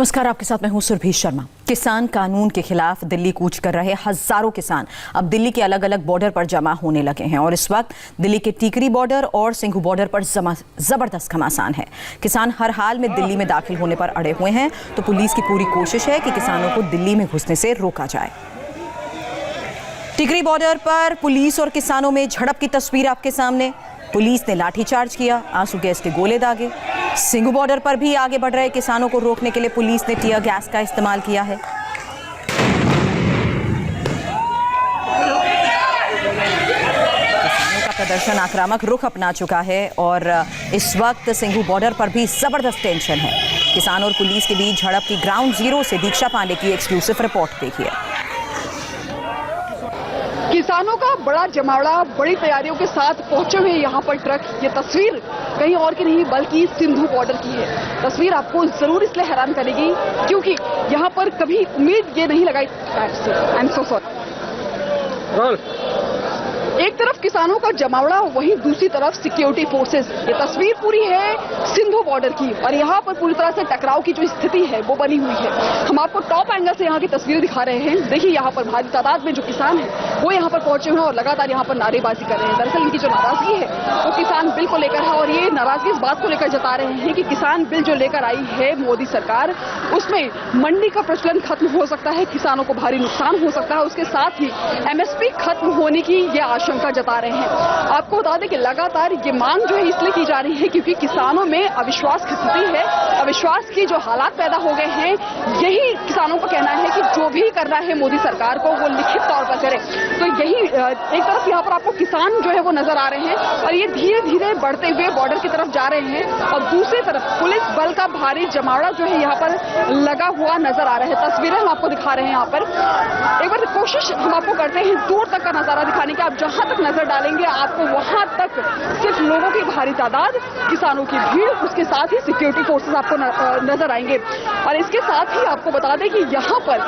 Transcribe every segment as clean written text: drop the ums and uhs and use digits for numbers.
नमस्कार, आपके साथ मैं हूं सुरभि शर्मा। किसान कानून के खिलाफ दिल्ली कूच कर रहे हजारों किसान अब दिल्ली के अलग अलग बॉर्डर पर जमा होने लगे हैं और इस वक्त दिल्ली के टीकरी बॉर्डर और सिंघू बॉर्डर पर जबरदस्त घमासान है। किसान हर हाल में दिल्ली में दाखिल होने पर अड़े हुए हैं, तो पुलिस की पूरी कोशिश है कि किसानों को दिल्ली में घुसने से रोका जाए। टीकरी बॉर्डर पर पुलिस और किसानों में झड़प की तस्वीर आपके सामने। पुलिस ने लाठीचार्ज किया, आंसू गैस के गोले दागे। सिंघू बॉर्डर पर भी आगे बढ़ रहे किसानों को रोकने के लिए पुलिस ने टीयर गैस का इस्तेमाल किया है। किसानों का प्रदर्शन आक्रामक रुख अपना चुका है और इस वक्त सिंघू बॉर्डर पर भी जबरदस्त टेंशन है। किसान और पुलिस के बीच झड़प की ग्राउंड जीरो से दीक्षा पांडे की एक्सक्लूसिव रिपोर्ट देखिए। किसानों का बड़ा जमावड़ा बड़ी तैयारियों के साथ पहुंचे हुए यहाँ पर ट्रक। ये तस्वीर कहीं और की नहीं बल्कि सिंधु बॉर्डर की है। तस्वीर आपको जरूर इसलिए हैरान करेगी क्योंकि यहाँ पर कभी उम्मीद ये नहीं लगाई। I am so sorry. एक तरफ किसानों का जमावड़ा, वहीं दूसरी तरफ सिक्योरिटी फोर्सेस। ये तस्वीर पूरी है सिंधु बॉर्डर की और यहाँ पर पूरी तरह से टकराव की जो स्थिति है वो बनी हुई है। हम आपको टॉप एंगल से यहाँ की तस्वीर दिखा रहे हैं। देखिए यहाँ पर भारी तादाद में जो किसान हैं वो यहाँ पर पहुंचे हुए हैं और लगातार यहाँ पर नारेबाजी कर रहे हैं। दरअसल इनकी जो नाराजगी है वो किसान बिल को लेकर है और ये नाराजगी इस बात को लेकर जता रहे हैं कि किसान बिल जो लेकर आई है मोदी सरकार, उसमें मंडी का प्रचलन खत्म हो सकता है, किसानों को भारी नुकसान हो सकता है, उसके साथ ही एमएसपी खत्म होने की ये आशंका जता रहे हैं। आपको बता दें कि लगातार ये मांग जो है इसलिए की जा रही है क्योंकि किसानों में अविश्वास की स्थिति है। अविश्वास की जो हालात पैदा हो गए हैं, यही किसानों का कहना है कि जो भी करना है मोदी सरकार को वो लिखित तौर पर करे। तो यही एक तरफ यहाँ पर आपको किसान जो है वो नजर आ रहे हैं और ये धीरे धीरे बढ़ते हुए बॉर्डर की तरफ जा रहे हैं और दूसरी तरफ पुलिस बल का भारी जमावड़ा जो है यहाँ पर लगा हुआ नजर आ रहा है। तस्वीरें हम आपको दिखा रहे हैं। यहाँ पर एक बार कोशिश हम आपको करते हैं दूर तक का नजारा दिखाने की। आप जहां तक नजर डालेंगे आपको वहां तक सिर्फ लोगों की भारी तादाद, किसानों की भीड़, उसके साथ ही सिक्योरिटी फोर्सेस आपको नजर आएंगे। और इसके साथ ही आपको बता दें कि यहाँ पर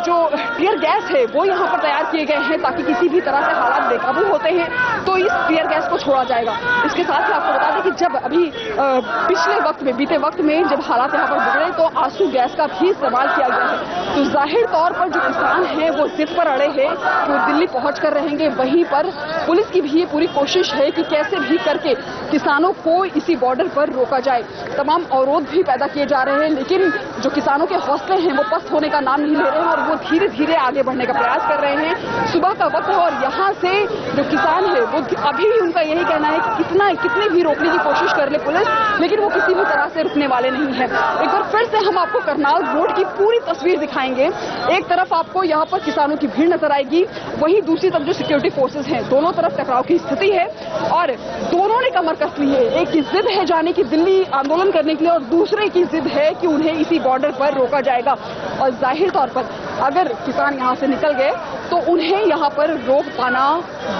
जो टीयर गैस है वो यहाँ पर तैयार किए गए हैं ताकि किसी भी तरह से हालात बेकाबू होते हैं तो इस टीयर गैस को छोड़ा जाएगा। इसके साथ ही आपको बता दें कि जब अभी पिछले वक्त में, बीते वक्त में जब हालात यहाँ पर बिगड़े तो आंसू गैस का भी इस्तेमाल किया गया है। तो जाहिर तौर पर जो किसान हैं वो जिद पर अड़े हैं कि वो दिल्ली पहुंच कर रहेंगे। वहीं पर पुलिस की भी ये पूरी कोशिश है कि कैसे भी करके किसानों को इसी बॉर्डर पर रोका जाए। तमाम अवरोध भी पैदा किए जा रहे हैं लेकिन जो किसानों के हौसले हैं वो पस्त होने का नाम नहीं ले रहे हैं और वो धीरे धीरे आगे बढ़ने का प्रयास कर रहे हैं। सुबह का वक्त है और यहाँ से जो किसान है वो अभी भी उनका यही कहना है कि कितने भी रोकने की कोशिश कर ले पुलिस, लेकिन वो किसी भी तरह से रुकने वाले नहीं है। एक बार फिर से हम आपको करनाल रोड की पूरी तस्वीर दिखाएंगे। एक तरफ आपको यहाँ पर किसानों की भीड़ नजर आएगी, वहीं दूसरी तरफ जो सिक्योरिटी फोर्सेस हैं, दोनों तरफ टकराव की स्थिति है और दोनों ने कमर कस ली है। एक की जिद है जाने की दिल्ली आंदोलन करने के लिए और दूसरे की जिद है कि उन्हें इसी बॉर्डर पर रोका जाएगा। और जाहिर तौर पर अगर किसान यहाँ से निकल गए तो उन्हें यहाँ पर रोक पाना,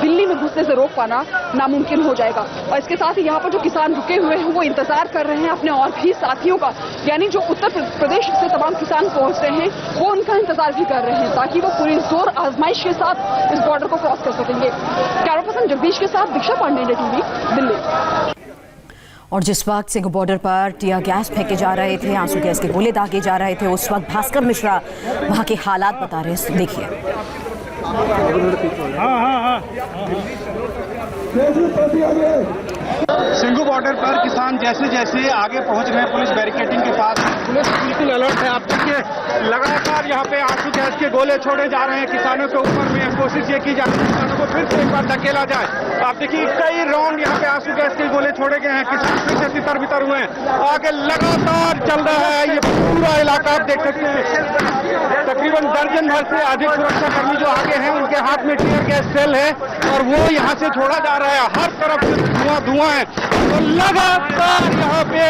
दिल्ली में घुसने से रोक पाना नामुमकिन हो जाएगा। और इसके साथ ही यहाँ पर जो किसान रुके हुए हैं वो इंतजार कर रहे हैं अपने और भी साथियों का, यानी जो उत्तर प्रदेश से तमाम किसान पहुंच रहे हैं वो उनका इंतजार भी कर रहे हैं ताकि वो पूरी जोर आजमाइश के साथ इस बॉर्डर को क्रॉस कर सकेंगे। कैमरा पर्सन जगदीश के साथ दीक्षा पांडे, इंडिया टीवी, दिल्ली। और जिस वक्त सिंघू बॉर्डर पर टीयर गैस फेंके जा रहे थे, आंसू गैस के गोले दागे जा रहे थे, उस वक्त भास्कर मिश्रा वहां के हालात बता रहे हैं। देखिए। सिंघू बॉर्डर पर किसान जैसे जैसे आगे पहुंच रहे हैं पुलिस बैरिकेडिंग के पास, पुलिस बिल्कुल अलर्ट है। आप देखिए लगातार यहाँ पे आंसू गैस के गोले छोड़े जा रहे हैं किसानों के ऊपर में। कोशिश ये की जा रही है किसानों को फिर से एक बार धकेला जाए। आप देखिए कई राउंड यहाँ पे आंसू गैस के गोले छोड़े गए हैं, किसान फिर से तितर बितर हुए हैं। आगे लगातार चल रहा है ये पूरा इलाका, आप देख सकते हैं तकरीबन दर्जन भर से अधिक सुरक्षाकर्मी जो आगे हैं उनके हाथ में टीयर गैस सेल है और वो यहाँ से छोड़ा जा रहा है। हर तरफ से धुआं है तो लगातार यहाँ पे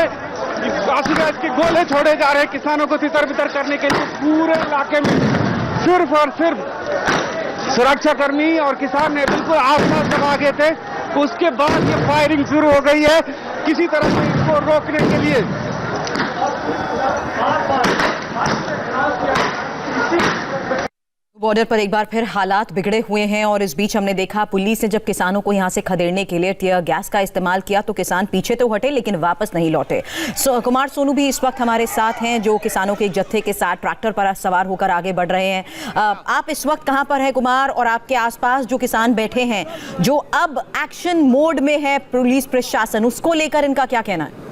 आंसू गैस के गोले छोड़े जा रहे हैं किसानों को तितर बितर करने के लिए। पूरे इलाके में सिर्फ और सिर्फ सुरक्षाकर्मी और किसान ने बिल्कुल आसपास जब आगे थे। उसके बाद ये फायरिंग शुरू हो गई है किसी तरह से इसको रोकने के लिए। बॉर्डर पर एक बार फिर हालात बिगड़े हुए हैं और इस बीच हमने देखा पुलिस ने जब किसानों को यहां से खदेड़ने के लिए टियर गैस का इस्तेमाल किया तो किसान पीछे तो हटे लेकिन वापस नहीं लौटे। कुमार सोनू भी इस वक्त हमारे साथ हैं जो किसानों के एक जत्थे के साथ ट्रैक्टर पर सवार होकर आगे बढ़ रहे हैं। आप इस वक्त कहां पर हैं कुमार, और आपके आसपास जो किसान बैठे हैं जो अब एक्शन मोड में है पुलिस प्रशासन, उसको लेकर इनका क्या कहना है?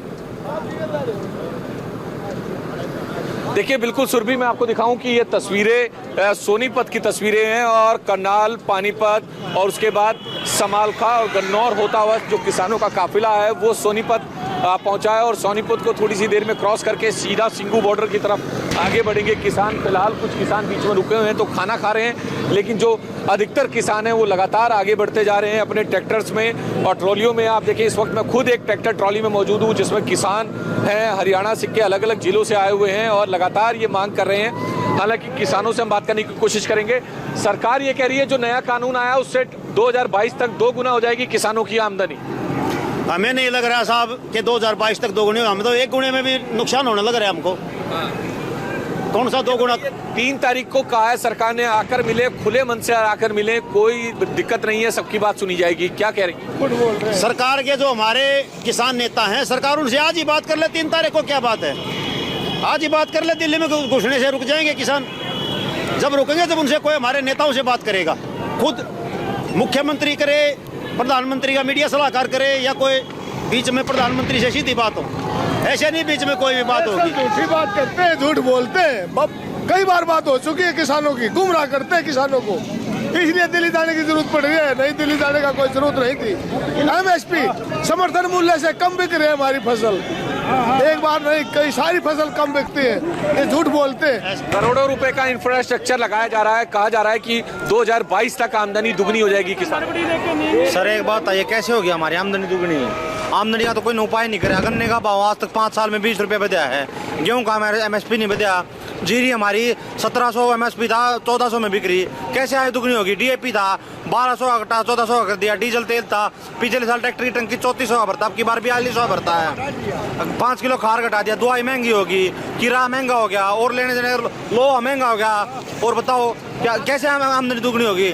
देखिए बिल्कुल सुरभि, मैं आपको दिखाऊं कि ये तस्वीरें सोनीपत की तस्वीरें हैं और करनाल, पानीपत और उसके बाद समालखा और गन्नौर होता हुआ जो किसानों का काफिला है वो सोनीपत पहुंचा है और सोनीपत को थोड़ी सी देर में क्रॉस करके सीधा सिंघू बॉर्डर की तरफ आगे बढ़ेंगे किसान। फिलहाल कुछ किसान बीच में रुके हुए हैं तो खाना खा रहे हैं, लेकिन जो अधिकतर किसान हैं वो लगातार आगे बढ़ते जा रहे हैं अपने ट्रैक्टर्स में और ट्रॉलियों में। आप देखिए इस वक्त मैं खुद एक ट्रैक्टर ट्रॉली में मौजूद हूँ जिसमें किसान हैं हरियाणा से के अलग अलग जिलों से आए हुए हैं और लगातार ये मांग कर रहे हैं। हालांकि किसानों से हम बात करने की कोशिश करेंगे। सरकार ये कह रही है जो नया कानून आया उससे 2022 तक 2 गुना हो जाएगी किसानों की आमदनी। हमें नहीं लग रहा साहब कि 2022 तक 2 गुने, हमें तो 1 गुने में भी नुकसान होने लग रहा है हमको। कौन सा 2 गुना? 3 तारीख को कहा है सरकार ने, आकर मिले, खुले मन से आकर मिले, कोई दिक्कत नहीं है, सबकी बात सुनी जाएगी। क्या कह रही है सरकार के जो हमारे किसान नेता हैं, सरकार उनसे आज ही बात कर ले। 3 तारीख को क्या बात है, आज ही बात कर ले। दिल्ली में घुसने से रुक जाएंगे किसान? जब रुकेंगे जब उनसे कोई हमारे नेताओं से बात करेगा। खुद मुख्यमंत्री करे, प्रधानमंत्री का मीडिया सलाहकार करे या कोई बीच में प्रधानमंत्री से सीधी बात हो, ऐसे नहीं बीच में कोई भी बात होगी। झूठी बात करते हैं, झूठ बोलते हैं। कई बार बात हो चुकी है किसानों की, गुमराह करते हैं किसानों को, इसलिए दिल्ली जाने की जरूरत पड़ रही है। नहीं, दिल्ली जाने का कोई जरूरत नहीं थी। MSP समर्थन मूल्य से कम बिक रही है हमारी फसल, एक बार नहीं कई सारी फसल कम बिकती है, ये झूठ बोलते हैं। करोड़ों रुपए का इंफ्रास्ट्रक्चर लगाया जा रहा है, कहा जा रहा है कि 2022 तक आमदनी दुगनी हो जाएगी किसान। सर एक बात है, ये कैसे होगी हमारी आमदनी दुगनी? आमदनी का तो कोई उपाय नहीं करे। गन्ने का भाव आज तक 5 साल में 20 रुपये बढ़ा है, गेहूं का हमारे MSP नहीं बढ़ा, जीरी हमारी 1700 MSP था 1400 में बिक रही, कैसे आए दुगनी होगी? DAP था 1200 का घटा 1400 का कर दिया, डीजल तेल था पिछले साल ट्रैक्टर की टंकी 3400 का भरता, अब की बार 4200 भरता है। 5 किलो खार घटा दिया, दवाई महंगी होगी, किराया महंगा हो गया और लेने देने लोहा महंगा हो गया। और बताओ क्या कैसे आमदनी दुगनी होगी?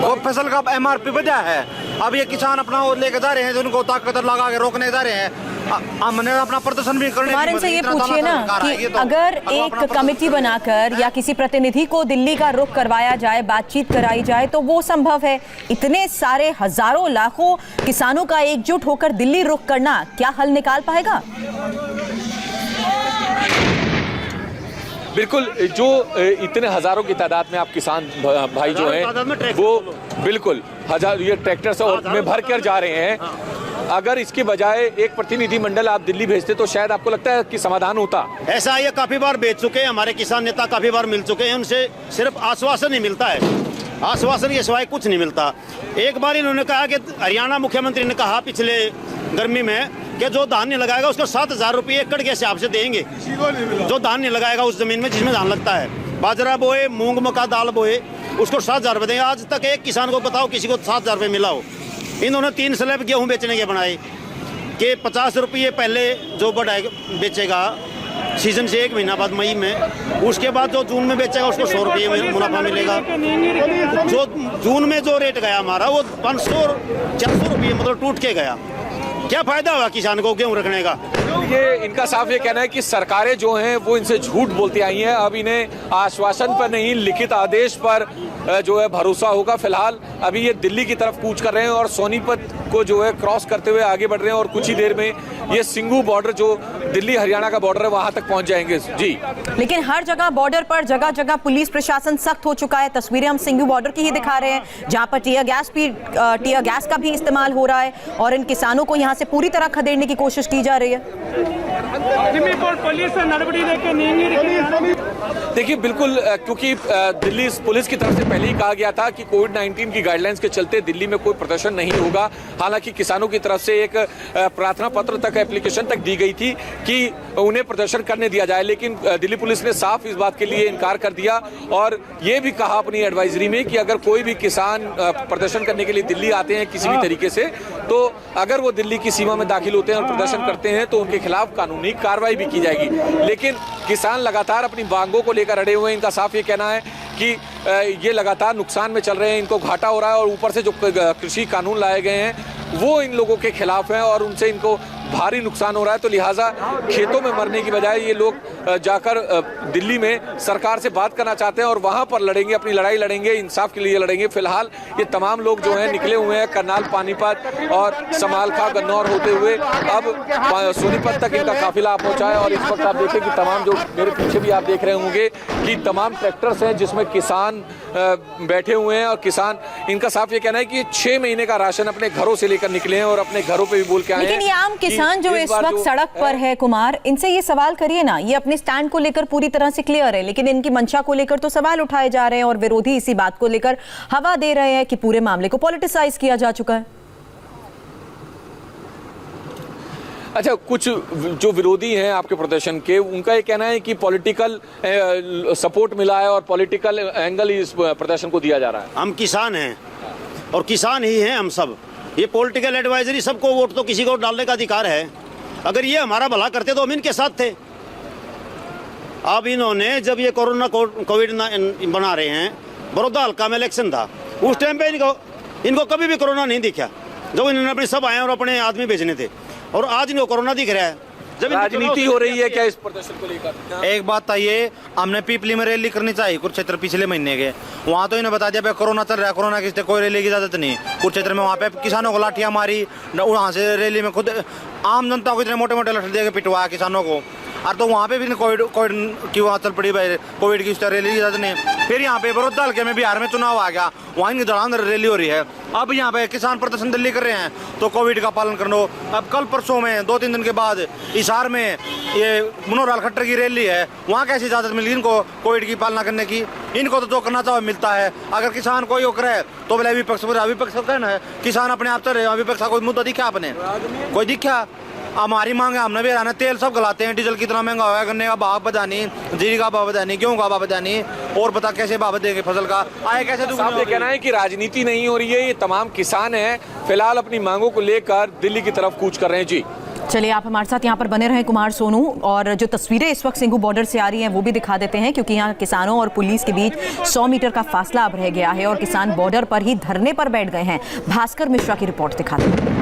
और फसल का MRP बढ़ा है, अब ये किसान अपना लेके जा रहे हैं, उनको ताकत लगा के रोकने जा रहे हैं। हमने अपना प्रदर्शन भी करने कुमार से ये पूछिए ना कि अगर एक कमेटी बनाकर या किसी प्रतिनिधि को दिल्ली का रुख करवाया जाए, बातचीत कराई जाए तो वो संभव है। इतने सारे हजारों लाखों किसानों का एकजुट होकर दिल्ली रुख करना क्या हल निकाल पाएगा? बिल्कुल, जो इतने हजारों की तादाद में आप किसान भाई जो हैं वो बिल्कुल हजार ये ट्रैक्टर से और में भर कर जा रहे हैं। अगर इसके बजाय एक प्रतिनिधि मंडल आप दिल्ली भेजते तो शायद आपको लगता है कि समाधान होता? ऐसा ये काफी बार भेज चुके हैं, हमारे किसान नेता काफी बार मिल चुके हैं, उनसे सिर्फ आश्वासन ही मिलता है, आश्वासन के सिवाय कुछ नहीं मिलता। एक बार इन्होंने कहा कि हरियाणा मुख्यमंत्री ने कहा पिछले गर्मी में कि जो धान नहीं लगाएगा उसको 7000 रुपये एकड़ के हिसाब से देंगे। जो धान नहीं लगाएगा उस जमीन में जिसमें धान लगता है, बाजरा बोए, मूंग मक्का दाल बोए, उसको 7000 रुपये देंगे। आज तक एक किसान को बताओ किसी को 7000 रुपये मिला हो? इन्होंने 3 स्लैब गेहूं बेचने के बनाए कि 50 रुपये पहले जो बेचेगा सीजन से 1 महीना बाद मई में, उसके बाद जो जून में बेचेगा उसको 100 रुपये मुनाफा मिलेगा। जो जून में जो रेट गया हमारा वो 500-400 रुपये मतलब टूट के गया। क्या फायदा हुआ किसान को गेहूं रखने का? ये इनका साफ ये कहना है कि सरकारें जो हैं वो इनसे झूठ बोलती आई हैं। अब इन्हें आश्वासन पर नहीं लिखित आदेश पर जो है भरोसा होगा। फिलहाल अभी ये दिल्ली की तरफ कूच कर रहे हैं और सोनीपत को जो है क्रॉस करते हुए आगे बढ़ रहे हैं और कुछ ही देर में ये सिंघू बॉर्डर जो दिल्ली हरियाणा का बॉर्डर है वहां तक पहुंच जाएंगे। जी, लेकिन हर जगह बॉर्डर पर जगह जगह पुलिस प्रशासन सख्त हो चुका है। तस्वीरें हम सिंघू बॉर्डर की ही दिखा रहे हैं जहां पर टियर गैस का भी इस्तेमाल हो रहा है और इन किसानों को यहां से पूरी तरह खदेड़ने की कोशिश की जा रही है। देखिए बिल्कुल, क्योंकि दिल्ली पुलिस की तरफ से पहले ही कहा गया था कि कोविड-19 की गाइडलाइंस के चलते दिल्ली में कोई प्रदर्शन नहीं होगा। हालांकि किसानों की तरफ से एक प्रार्थना पत्र तक, एप्लीकेशन तक दी गई थी कि उन्हें प्रदर्शन करने दिया जाए, लेकिन दिल्ली पुलिस ने साफ इस बात के लिए इनकार कर दिया और ये भी कहा अपनी एडवाइजरी में कि अगर कोई भी किसान प्रदर्शन करने के लिए दिल्ली आते हैं किसी भी तरीके से, तो अगर वो दिल्ली की सीमा में दाखिल होते हैं और प्रदर्शन करते हैं तो उनके खिलाफ कानूनी कार्रवाई भी की जाएगी। लेकिन किसान लगातार अपनी मांगों को लेकर अड़े हुए हैं। इनका साफ ये कहना है कि ये लगातार नुकसान में चल रहे हैं, इनको घाटा हो रहा है और ऊपर से जो कृषि कानून लाए गए हैं वो इन लोगों के खिलाफ हैं और उनसे इनको भारी नुकसान हो रहा है। तो लिहाजा खेतों में मरने की बजाय ये लोग जाकर दिल्ली में सरकार से बात करना चाहते हैं और वहां पर लड़ेंगे, अपनी लड़ाई लड़ेंगे, इंसाफ के लिए लड़ेंगे। फिलहाल ये तमाम लोग जो हैं निकले हुए हैं करनाल, पानीपत और समालखा, गन्नौर होते हुए अब सोनीपत तक इनका काफिला पहुंचा है। और इस वक्त आप देखें कि तमाम जो मेरे पीछे भी आप देख रहे होंगे कि तमाम ट्रैक्टर्स हैं जिसमें किसान बैठे हुए हैं और किसान, इनका साफ ये कहना है कि 6 महीने का राशन अपने घरों से लेकर निकले हैं और अपने घरों पे भी बोल के आए हैं। लेकिन ये आम किसान जो इस वक्त सड़क पर है कुमार, इनसे ये सवाल करिए ना, ये अपने स्टैंड को लेकर पूरी तरह से क्लियर है, लेकिन इनकी मंशा को लेकर तो सवाल उठाए जा रहे हैं और विरोधी इसी बात को लेकर हवा दे रहे हैं कि पूरे मामले को पॉलिटिसाइज किया जा चुका है। अच्छा, कुछ जो विरोधी हैं आपके प्रदर्शन के, उनका ये कहना है कि पॉलिटिकल सपोर्ट मिला है और पॉलिटिकल एंगल इस प्रदर्शन को दिया जा रहा है। हम किसान हैं और किसान ही हैं हम सब। ये पॉलिटिकल एडवाइजरी, सबको वोट तो किसी को डालने का अधिकार है। अगर ये हमारा भला करते तो हम इनके साथ थे। अब इन्होंने जब ये कोविड बना रहे हैं, बड़ौदा हल्का में इलेक्शन था, उस टाइम पे इनको कभी भी कोरोना नहीं दिखा, जब इन्होंने अपने सब आए और अपने आदमी भेजने थे, और आज इनको कोरोना दिख रहा है। जब राजनीति हो रही है क्या इस प्रदर्शन को लेकर? एक बात था, ये हमने पीपली में रैली करनी चाहिए कुरुक्षेत्र पिछले महीने के, वहाँ तो इन्हें बता दिया भाई कोरोना चल रहा है, कोरोना की कोई रैली की इजाजत नहीं। कुरुक्षेत्र में वहाँ पे किसानों को लाठियां मारी, वहाँ से रैली में खुद आम जनता को इतने मोटे मोटे लठ दे के पिटवाया किसानों को। और तो वहाँ पे भी कोविड की वहाँ चल पड़ी भाई, कोविड की रैली की इजाजत नहीं। फिर यहाँ पे बड़ौदा हल्के में बिहार में चुनाव आ गया, वहाँ इनकी धड़ाधड़ रैली हो रही है। अब यहाँ पे किसान प्रदर्शन दिल्ली कर रहे हैं तो कोविड का पालन कर लो। अब कल परसों में 2-3 दिन के बाद हिसार में ये मनोहर लाल खट्टर की रैली है, वहाँ कैसी इजाजत मिली इनको कोविड की पालना करने की? इनको तो जो करना चाहो मिलता है। अगर किसान कोई करे तो बोले विपक्ष कहना है, किसान अपने आप चल रहे, विपक्ष का कोई मुद्दा दिखा आपने? कोई दिखा? हमारी मांग है, हमने भी आना, तेल सब गलाते हैं, डीजल कितना महंगा हुआ है, गन्ने का भाव पता नहीं, जीरी का भाव पता नहीं, गेहूं का भाव पता नहीं, और बता कैसे भाव देंगे फसल का? आए कैसे? साहब ये कहना है कि राजनीति नहीं हो रही है, ये तमाम किसान हैं फिलहाल अपनी मांगों को लेकर दिल्ली की तरफ कूच कर रहे हैं। जी चलिए, आप हमारे साथ यहाँ पर बने रहें कुमार सोनू, और जो तस्वीरें इस वक्त सिंघू बॉर्डर से आ रही हैं वो भी दिखा देते हैं, क्योंकि यहाँ किसानों और पुलिस के बीच 100 मीटर का फासला अब रह गया है और किसान बॉर्डर पर ही धरने पर बैठ गए हैं। भास्कर मिश्रा की रिपोर्ट दिखाते हैं।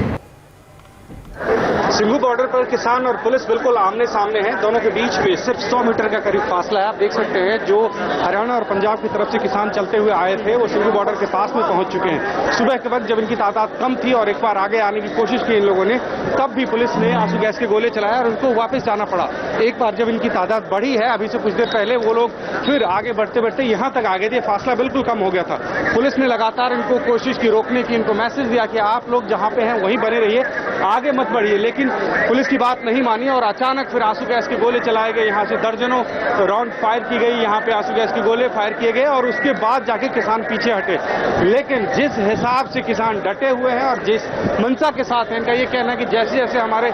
सिंघू बॉर्डर पर किसान और पुलिस बिल्कुल आमने सामने हैं। दोनों के बीच में सिर्फ 100 मीटर का करीब फासला है। आप देख सकते हैं जो हरियाणा और पंजाब की तरफ से किसान चलते हुए आए थे वो सिंघू बॉर्डर के पास में पहुंच चुके हैं। सुबह के वक्त जब इनकी तादाद कम थी और एक बार आगे आने की कोशिश की इन लोगों ने, तब भी पुलिस ने आंसू गैस के गोले चलाए और उनको वापस जाना पड़ा। एक बार जब इनकी तादाद बढ़ी है, अभी से कुछ देर पहले, वो लोग फिर आगे बढ़ते बढ़ते यहाँ तक आ गए थे, फासला बिल्कुल कम हो गया था। पुलिस ने लगातार इनको कोशिश की रोकने की, इनको मैसेज दिया कि आप लोग जहाँ पे हैं वहीं बने रहिए, आगे मत बढ़िए, लेकिन पुलिस की बात नहीं मानी और अचानक फिर आंसू गैस के गोले चलाए गए। यहाँ से दर्जनों राउंड फायर की गई, यहाँ पे आंसू गैस के गोले फायर किए गए और उसके बाद जाके किसान पीछे हटे। लेकिन जिस हिसाब से किसान डटे हुए हैं और जिस मंशा के साथ है, इनका ये कहना है कि जैसे जैसे हमारे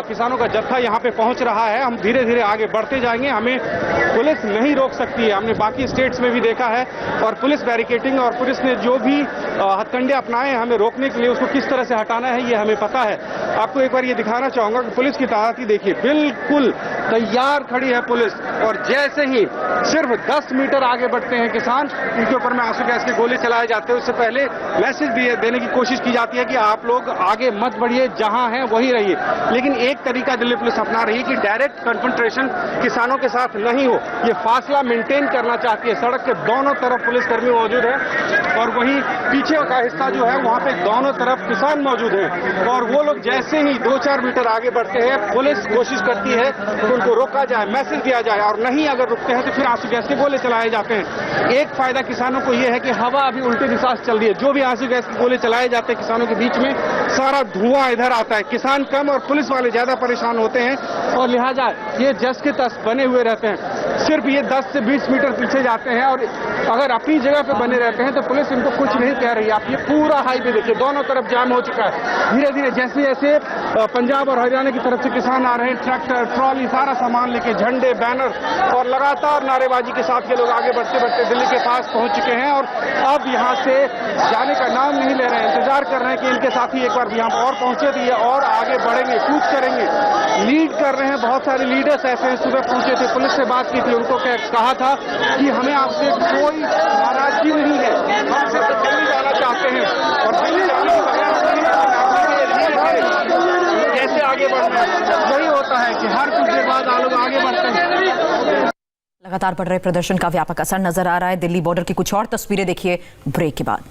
किसानों का जत्था यहाँ पे पहुंच रहा है, हम धीरे धीरे आगे बढ़ते जाएंगे, हमें पुलिस नहीं रोक सकती है। हमने बाकी स्टेट्स में भी देखा है और पुलिस बैरिकेटिंग और पुलिस ने जो भी हथकंडे अपनाए हमें रोकने के लिए, उसको किस तरह से हटाना है ये हमें पता है। आपको एक बार ये दिखाना चाहूंगा कि पुलिस की तादाद ही देखिए, बिल्कुल तैयार खड़ी है पुलिस, और जैसे ही सिर्फ 10 मीटर आगे बढ़ते हैं किसान, उनके ऊपर में आंसू गैस के गोले चलाए जाते हैं। उससे पहले मैसेज देने की कोशिश की जाती है कि आप लोग आगे मत बढ़िए, जहां हैं वहीं रहिए। लेकिन एक तरीका दिल्ली पुलिस अपना रही है कि डायरेक्ट कन्फ्रंटेशन किसानों के साथ नहीं हो, ये फासला मेंटेन करना चाहती है। सड़क के दोनों तरफ पुलिसकर्मी मौजूद है और वहीं पीछे का हिस्सा जो है वहां पे दोनों तरफ किसान मौजूद हैं, और वो लोग जैसे ही 2-4 मीटर आगे बढ़ते हैं, पुलिस कोशिश करती है कि उनको रोका जाए, मैसेज दिया जाए, और नहीं अगर रुकते हैं तो फिर आंसू गैस के गोले चलाए जाते हैं। एक फायदा किसानों को यह है कि हवा अभी उल्टी दिशा से चल रही है, जो भी आंसू गैस के गोले चलाए जाते हैं किसानों के बीच में, सारा धुआं इधर आता है। किसान कम और पुलिस वाले ज्यादा परेशान होते हैं और लिहाजा ये जस के तस बने हुए रहते हैं। सिर्फ ये 10 से 20 मीटर पीछे जाते हैं और अगर अपनी जगह पे बने रहते हैं तो पुलिस इनको कुछ नहीं कह रही। आप ये पूरा हाईवे देखिए, दोनों तरफ जाम हो चुका है। धीरे धीरे जैसे जैसे पंजाब और हरियाणा की तरफ से किसान आ रहे हैं, ट्रैक्टर, ट्रॉली, सारा सामान लेके, झंडे, बैनर और लगातार नारेबाजी के साथ ये लोग आगे बढ़ते बढ़ते दिल्ली के पास पहुंच चुके हैं और अब यहाँ से जाने का नाम नहीं ले रहे हैं। इंतजार कर रहे हैं कि इनके साथी एक बार यहाँ और पहुंचे तो ये और आगे बढ़ेंगे, कूच करेंगे। लीड कर रहे हैं। बहुत सारे लीडर्स ऐसे हैं, सुबह पहुंचे थे, पुलिस से बात की थी, उनको कहा था कि हमें आपसे कोई नाराजगी नहीं है, हम सिर्फ दिल्ली जाना चाहते हैं और दिल्ली जाने के बगैर कैसे आगे बढ़ना है। यही होता है कि हर कुछ के बाद लोग आगे बढ़ते हैं। लगातार बढ़ रहे प्रदर्शन का व्यापक असर नजर आ रहा है। दिल्ली बॉर्डर की कुछ और तस्वीरें देखिए ब्रेक के बाद।